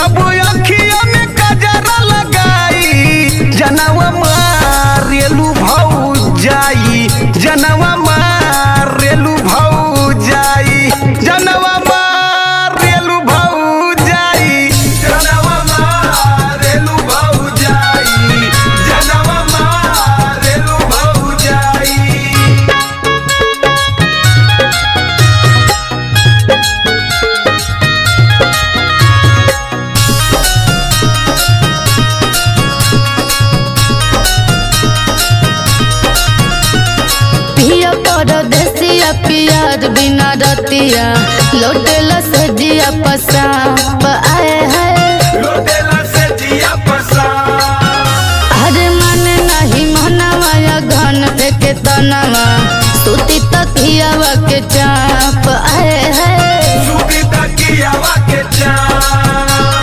जब अखिया में कजरा लगाई जनवा मारेलू भौजाई, जनवा मारेलू भौजाई, जनवा मारेलू भौजाई, जनवा मारेलू भौजाई, जनवा मारेलू भौजाई। पिया परदेसिया पियार बिना रतिया लौटेला सजिया पसा।